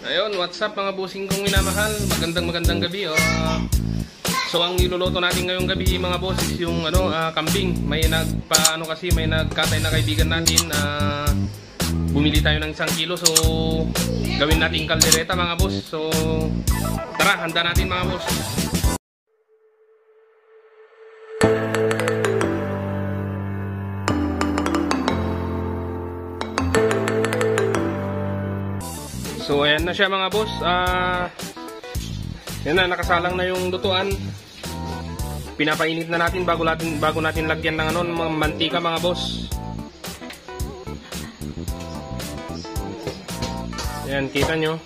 Ayun, what's up mga busing kong minamahal. Magandang gabi. So ang niluluto natin ngayong gabi mga boss is yung kambing. May nagkatay na kaibigan natin. Bumili tayo ng 1 kilo. So gawin natin kaldereta mga boss. So tara, handa natin mga boss. So ayan na siya mga boss. Yan na, nakasalang na yung lutuan. Pinapainit na natin bago natin lagyan ng mantika mga boss. Ayan, kita nyo.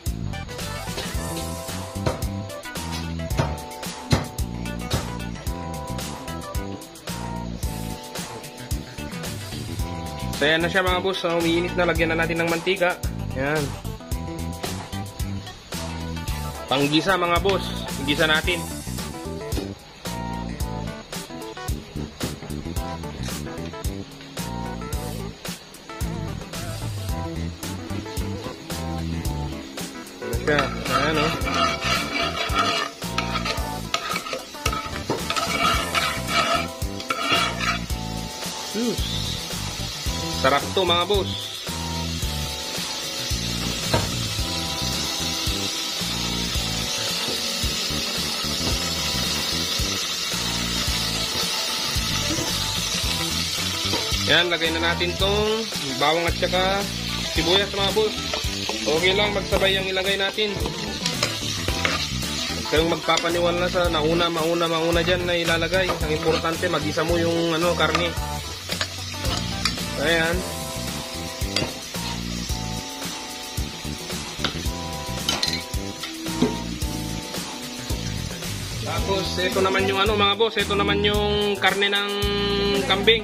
So ayan na siya mga boss. So, umiinit na, lagyan na natin ng mantika. Ayan. Panggisa mga boss, gisa natin. Ano siya? Ayan o. Sarap to mga boss. Yan, lagay na natin tong bawang at saka sibuyas mga boss. Okay lang, magsabay ang ilagay natin. Huwag kayong magpapaniwala sa mauna dyan na ilalagay. Ang importante, mag-isa mo yung karne. Ayan. Tapos, ito naman yung mga boss, ito naman yung karne ng kambing.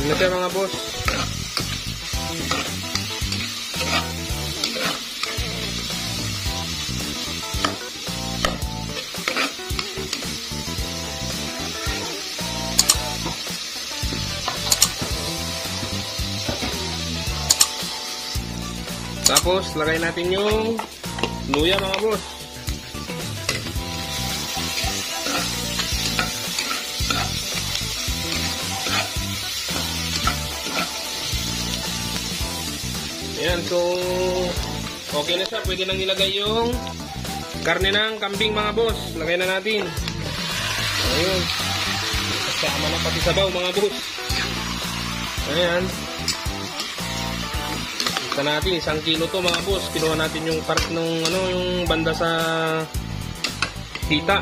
Ano siya mga boss? Tapos lagay natin yung luya mga boss. Ayan, so okay na siya. Pwede nang ilagay yung karne ng kambing mga boss. Lagay na natin. Ayun. Kasama na pati sabaw mga boss. Ayan. Ito natin, 1 kilo to mga boss. Kinuha natin yung part nung yung banda sa hita.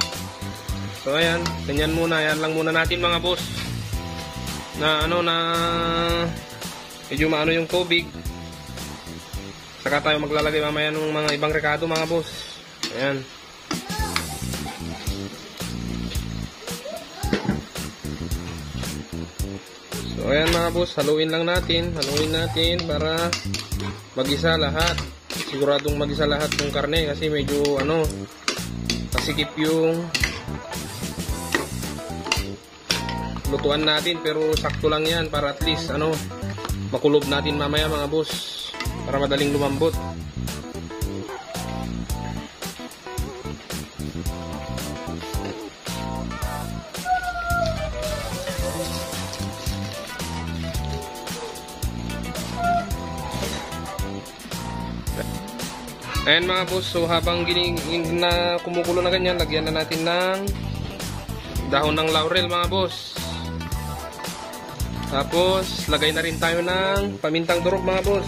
So ayan, ganyan muna. Ayan lang muna natin mga boss. Na medyo maano yung tubig. Saka tayo maglalagay mamaya ng mga ibang rekado mga boss. Ayan. So ayan mga boss, haluin lang natin. Haluin natin para mag-isa lahat. Siguradong mag-isa lahat ng karne kasi medyo pasikip yung lutuan natin. Pero sakto lang yan para at least makulob natin mamaya mga boss. Para madaling lumambot. Ayan mga boss, so habang kumukulo na ganyan, lagyan na natin ng dahon ng laurel mga boss. Tapos lagay na rin tayo ng pamintang durog mga boss.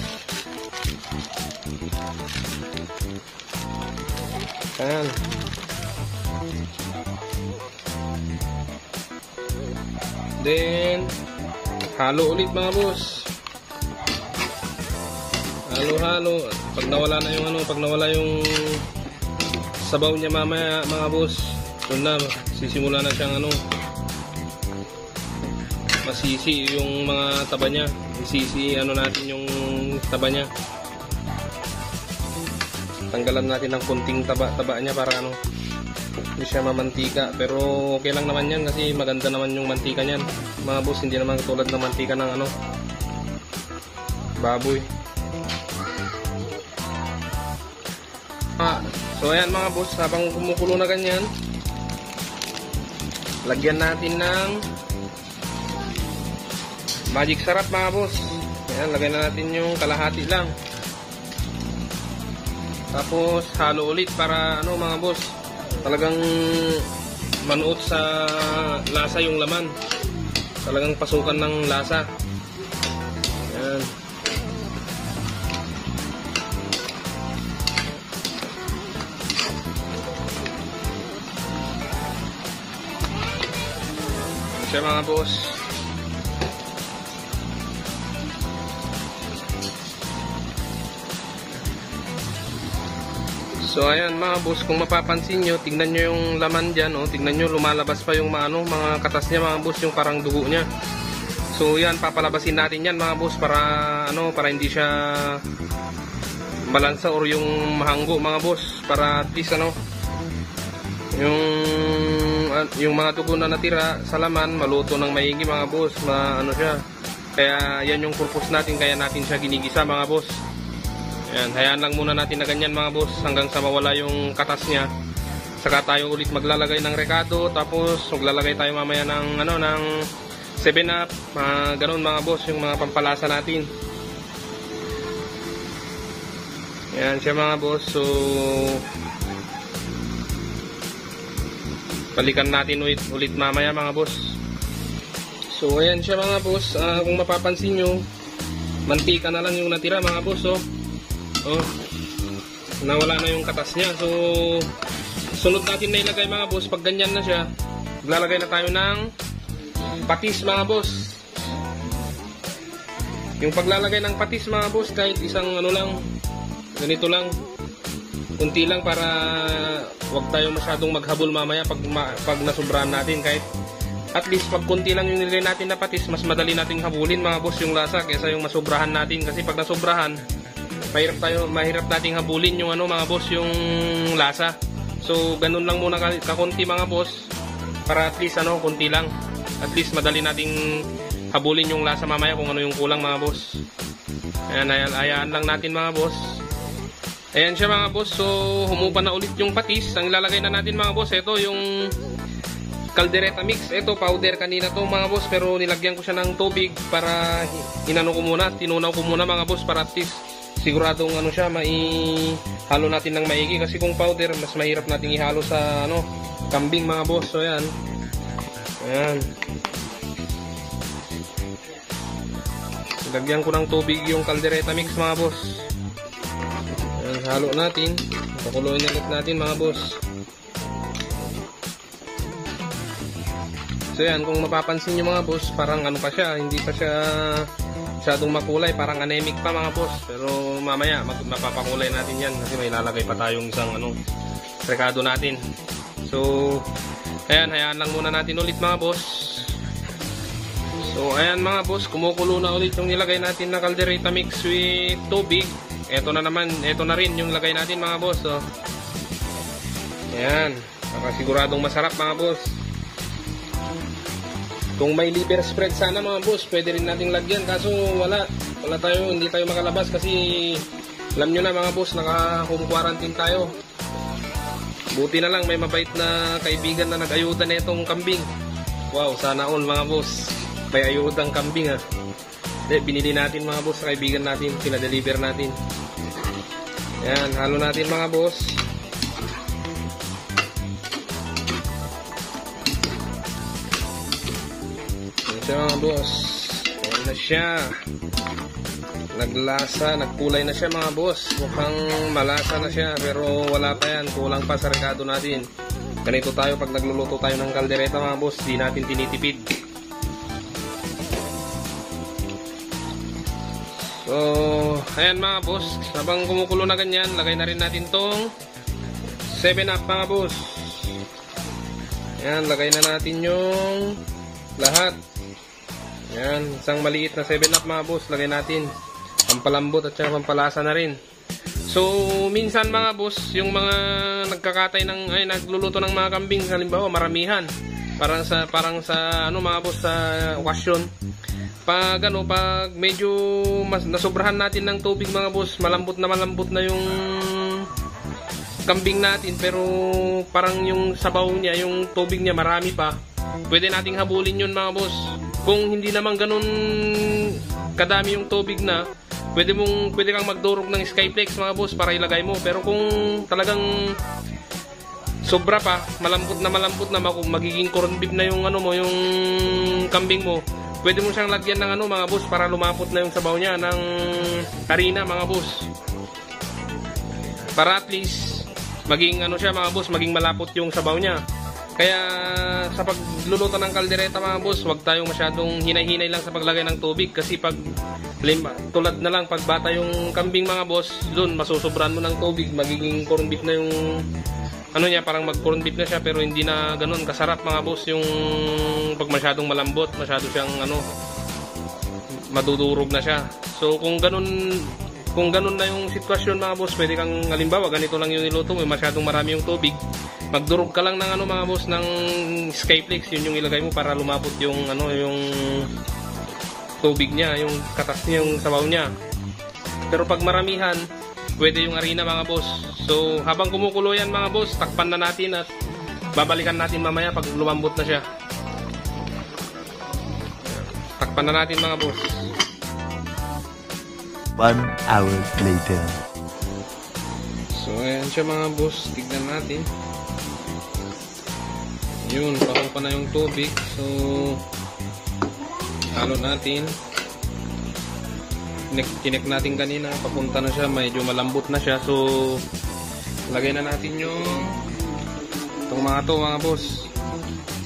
Ayan. Then halo ulit mga boss. Halo. Pag nawala na yung sabaw niya mamaya mga boss, doon na sisimula na siyang masisi yung mga taba niya. Isisi natin yung taba niya. Tanggalan natin ng kunting taba niya para Hindi siya mamantika. Pero okay lang naman yan kasi maganda naman yung mantika niyan. Mga boss, hindi naman tulad ng mantika ng ano, baboy. So ayan mga boss, habang kumukulo na ganyan, lagyan natin ng magic sarap mga boss. Ayan, lagyan na natin yung kalahati lang. Tapos halo ulit para ano mga boss, talagang manuot sa lasa yung laman. Talagang pasukan ng lasa. Ayan. Siya mga boss. So ayan mga boss, kung mapapansin nyo, tignan nyo yung laman dyan, oh, tignan nyo lumalabas pa yung mga katas niya mga boss, yung parang dugo niya. So yan, papalabasin natin yan mga boss para para hindi siya balansa or yung mahanggo mga boss, para at least yung mga dugo na natira sa laman maluto ng maigi mga boss, siya. Kaya yan yung purpose natin, kaya natin siya ginigisa mga boss. Ayan, hayaan lang muna natin na ganyan mga boss hanggang sa mawala yung katas niya. Saka tayo ulit maglalagay ng rekado, tapos maglalagay tayo mamaya ng ng 7-Up, ganun mga boss, yung mga pampalasa natin. Ayan siya mga boss. So balikan natin ulit mamaya mga boss. So ayan siya mga boss, kung mapapansin nyo, mantika na lang yung natira mga boss. Nawala na yung katas niya. So sunod natin na ilagay mga boss, pag ganyan na siya, maglalagay na tayo ng patis mga boss. Yung paglalagay ng patis mga boss, kahit isang lang, ganito lang, kunti lang, para wag tayo masyadong maghabol mamaya pag nasubrahan natin. Kahit at least pag kunti lang yung nilagay natin na patis, mas madali nating habulin mga boss yung lasa kaysa yung masubrahan natin. Kasi pag nasubrahan, mahirap nating habulin yung mga boss, yung lasa. So ganun lang muna kakunti mga boss, para at least kunti lang, at least madali nating habulin yung lasa mamaya kung ano yung kulang mga boss. Ayan, hayaan lang natin mga boss. Ayan siya mga boss. So humupa na ulit yung patis. Ang ilalagay na natin mga boss, ito yung caldereta mix. Ito powder kanina to mga boss, pero nilagyan ko siya ng tubig para tinunaw ko muna mga boss, para at least siguradong siya, maihalo natin ng maigi. Kasi kung powder, mas mahirap nating ihalo sa kambing mga boss. So ayan. Ayan. Lagyan ko ng tubig yung caldereta mix mga boss. Ayan, halo natin. Pakuloyin ulit natin mga boss. So ayan, kung mapapansin nyo mga boss, parang pa siya, hindi pa siya masyadong makulay, parang anemic pa mga boss. Pero mamaya mapapakulay natin yan kasi may lalagay pa tayong isang rekado natin. So ayan, hayaan lang muna natin ulit mga boss. So ayan mga boss, kumukulo na ulit yung nilagay natin na caldereta mix with tubig. Ito na rin yung lagay natin mga boss. So ayan, siguradong masarap mga boss. Kung may liver spread sana mga boss, pwede rin nating lagyan, kaso hindi tayo makalabas kasi alam nyo na mga boss, naka-home quarantine tayo. Buti na lang may mabait na kaibigan na nag-ayuda na itong kambing. Wow, sana all mga boss, may ayudang kambing ha. Binili natin mga boss sa kaibigan natin, pinadeliver natin. Yan, halo natin mga boss. Siya mga boss, ayan na siya, naglasa, nagkulay na siya mga boss. Mukhang malasa na siya, pero wala pa yan, kulang pa sa rekado natin. Ganito tayo pag nagluluto tayo ng kaldereta mga boss, di natin tinitipid. So ayan mga boss, habang kumukulo na ganyan, lagay na rin natin tong 7-Up mga boss. Ayan, lagay na natin yung lahat. Yan, isang maliit na 7-Up mga boss, lagay natin. Pampalambot at saka pampalasa na rin. So minsan mga boss, yung mga nagkakatay ng nagluluto ng mga kambing, halimbawa maramihan, parang sa ano mga boss, sa okasyon, pag medyo mas nasobrahan natin ng tubig mga boss, malambot na yung kambing natin, pero parang yung sabaw niya, yung tubig niya marami pa, pwede nating habulin yun mga boss. Kung hindi naman ganun kadami yung tubig na, pwede kang magdurog ng Skyflex mga boss para ilagay mo. Pero kung talagang sobra pa, malambot na magiging corned beef na yung yung kambing mo, pwede mo siyang lagyan ng mga boss para lumapot na yung sabaw niya ng harina mga boss. Para at least maging siya mga boss, maging malapot yung sabaw niya. Kaya sa pagluluto ng kaldereta mga boss, huwag tayong masyadong hinay-hinay lang sa paglagay ng tubig, kasi pag tulad na lang pag bata yung kambing mga boss, doon masusobran mo ng tubig, magiging corned beef na yung niya, parang mag corned beef na siya, pero hindi na ganoon kasarap mga boss yung pag masyadong malambot, masyado siyang madudurog na siya. So kung ganun na yung sitwasyon mga boss, pwede kang halimbawa ganito lang yung niluto mo, masyadong marami yung tubig, magdurog ka lang ng mga boss ng Skyflex, yun yung ilagay mo para lumapot yung yung tubig niya, yung katas niya, yung sabaw niya. Pero pag maramihan, pwede yung harina mga boss. So habang kumukulo yan mga boss, takpan na natin at babalikan natin mamaya pag lumambot na siya. Takpan na natin mga boss. 1 hour later. So ayan siya mga boss, tignan natin. Yun, pakuha pa na yung tubig. So halo natin. Kinek natin kanina, papunta na siya, medyo malambot na siya. So lagay na natin yung itong mga boss,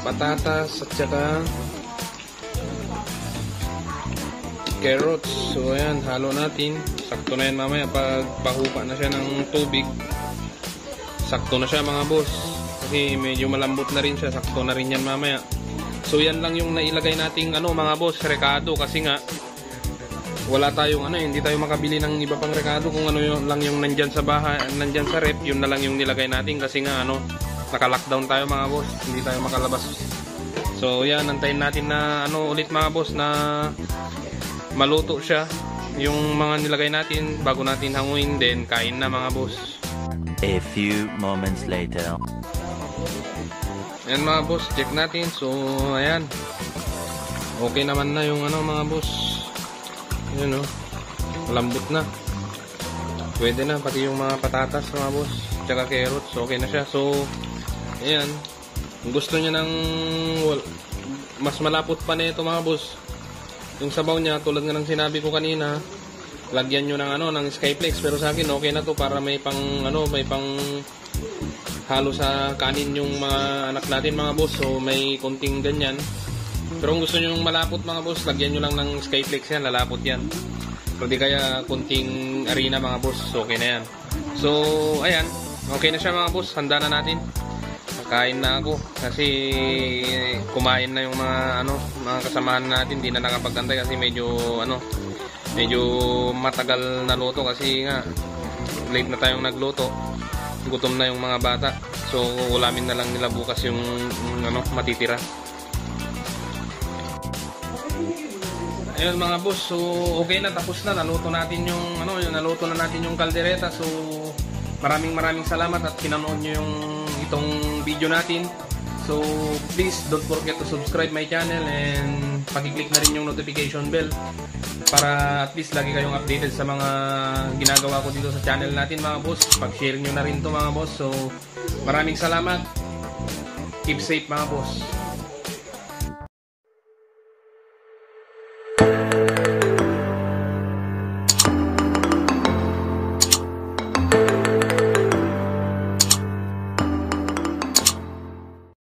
patatas at saka carrots. So ayan, halo natin. Sakto na yan mamaya pag pahupa na siya ng tubig. Sakto na siya mga boss, kasi medyo malambot na rin siya. Sakto na rin yan mamaya. So yan lang yung nailagay nating mga boss, rekado, kasi nga wala tayong hindi tayo makabili ng iba pang rekado. Kung lang yung nandyan sa bahay, nandyan sa rep, yun na lang yung nilagay natin, kasi nga naka-lockdown tayo mga boss, hindi tayo makalabas. So yan, antayin natin na ulit mga boss, na maluto siya yung mga nilagay natin bago natin hanguin, then kain na mga boss. A few moments later. Ayan mga boss, check natin. So ayan, okay naman na yung mga boss. Ayan malambot na. Pwede na, pati yung mga patatas mga boss, tsaka carrots, okay na siya. So ayan, kung gusto niya ng mas malapot pa na ito mga boss, yung sabaw niya, tulad nga ng sinabi ko kanina, lagyan nyo ng Skyflex. Pero sa akin okay na to, para may pang may pang halo sa kanin yung mga anak natin mga boss. So may konting ganyan. Pero kung gusto nyo malapot mga boss, lagyan nyo lang ng Skyflex yan, lalapot yan. Pero di kaya konting harina mga boss, okay na yan. So ayan, okay na siya mga boss, handa na natin. Kain na ako kasi kumain na yung mga kasamahan natin, di na nakapagantay kasi medyo matagal na luto, kasi nga late na tayong nagluto, gutom na yung mga bata. So ulamin na lang nila bukas yung matitira. Ayun mga boss, so okay na, tapos na, naluto natin yung naluto na natin yung kaldereta. So maraming salamat at pinanood nyo yung itong video natin. So please don't forget to subscribe my channel and pag-click na rin yung notification bell para at least lagi kayong updated sa mga ginagawa ko dito sa channel natin mga boss. Pag-share nyo na rin to mga boss. So maraming salamat, keep safe mga boss.